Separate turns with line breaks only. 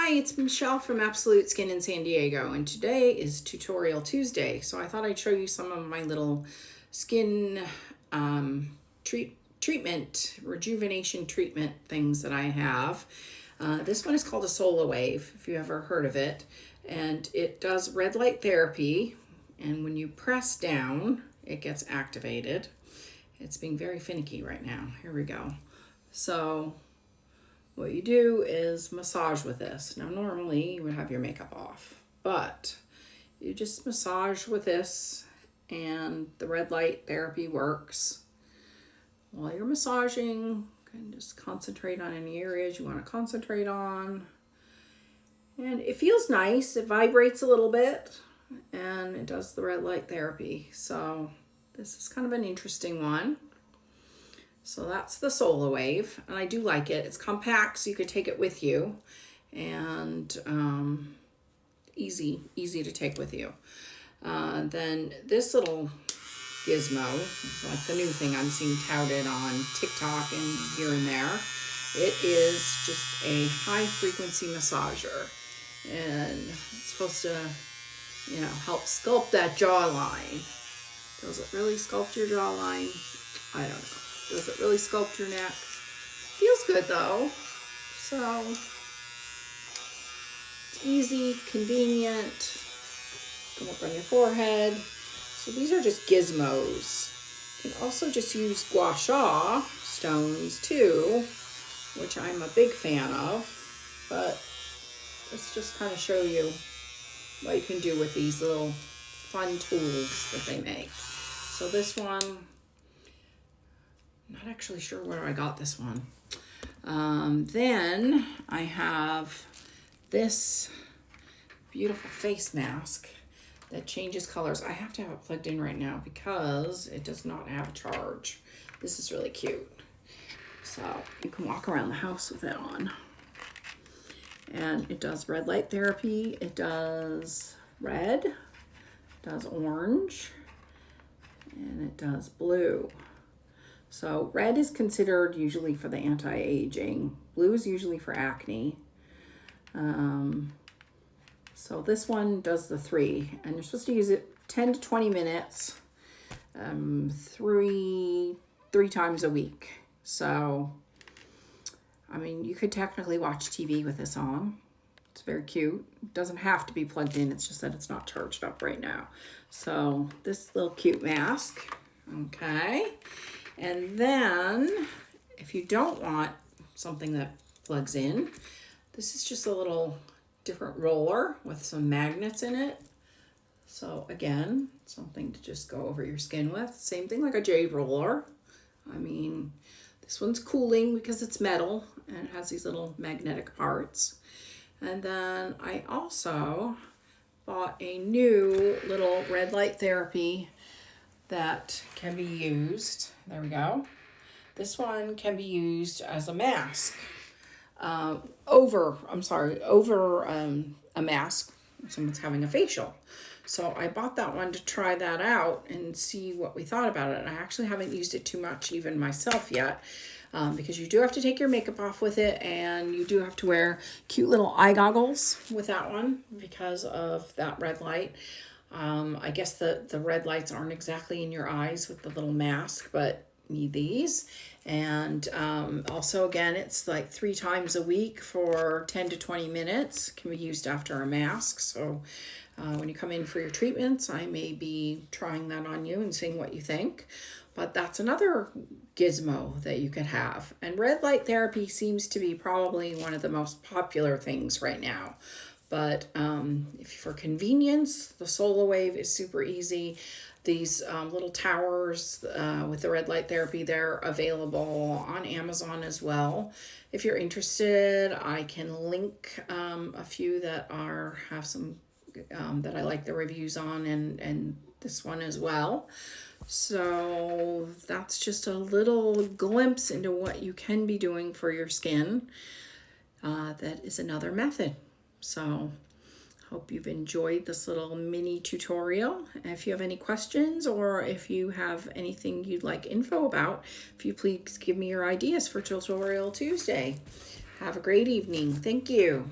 Hi, it's Michelle from Absolute Skin in San Diego, and today is Tutorial Tuesday. So I thought I'd show you some of my little skin treatment, rejuvenation treatment things that I have. This one is called a Solawave, if you ever heard of it, and it does red light therapy, and when you press down, it gets activated. It's being very finicky right now. Here we go. So what you do is massage with this. Now, normally you would have your makeup off, but you just massage with this and the red light therapy works. While you're massaging, you can just concentrate on any areas you want to concentrate on. And it feels nice. It vibrates a little bit and it does the red light therapy. So this is kind of an interesting one. So that's the Solawave, and I do like it. It's compact, so you could take it with you, and easy to take with you. Then this little gizmo is like the new thing I'm seeing touted on TikTok and here and there. It is just a high frequency massager, and it's supposed to, help sculpt that jawline. Does it really sculpt your jawline? I don't know. Does it really sculpt your neck? Feels good though. So it's easy, convenient. Come up on your forehead. So these are just gizmos. You can also just use gua sha stones too, which I'm a big fan of. But let's just kind of show you what you can do with these little fun tools that they make. So this one, not actually sure where I got this one. Then I have this beautiful face mask that changes colors. I have to have it plugged in right now because it does not have a charge. This is really cute. So you can walk around the house with it on. And it does red light therapy. It does red, it does orange, and it does blue. So red is considered usually for the anti-aging. Blue is usually for acne. So this one does the 3, and you're supposed to use it 10 to 20 minutes, three times a week. So, I mean, you could technically watch TV with this on. It's very cute. It doesn't have to be plugged in. It's just that it's not charged up right now. So this little cute mask, okay. And then, if you don't want something that plugs in, this is just a little different roller with some magnets in it. So again, something to just go over your skin with. Same thing like a jade roller. I mean, this one's cooling because it's metal and it has these little magnetic parts. And then I also bought a new little red light therapy that can be used. There we go. This one can be used as a mask over a mask. Someone's having a facial. So I bought that one to try that out and see what we thought about it. And I actually haven't used it too much even myself yet, because you do have to take your makeup off with it, and you do have to wear cute little eye goggles with that one because of that red light. I guess the red lights aren't exactly in your eyes with the little mask, but need these. And also, again, it's like 3 times a week for 10 to 20 minutes. Can be used after a mask. So when you come in for your treatments, I may be trying that on you and seeing what you think. But that's another gizmo that you could have. And red light therapy seems to be probably one of the most popular things right now. But if for convenience, the Solawave is super easy. These little towers with the red light therapy, they're available on Amazon as well. If you're interested, I can link a few that have some that I like the reviews on, and this one as well. So that's just a little glimpse into what you can be doing for your skin. That is another method. So hope you've enjoyed this little mini tutorial. If you have any questions, or if you have anything you'd like info about, if you please give me your ideas for Tutorial Tuesday. Have a great evening. Thank you.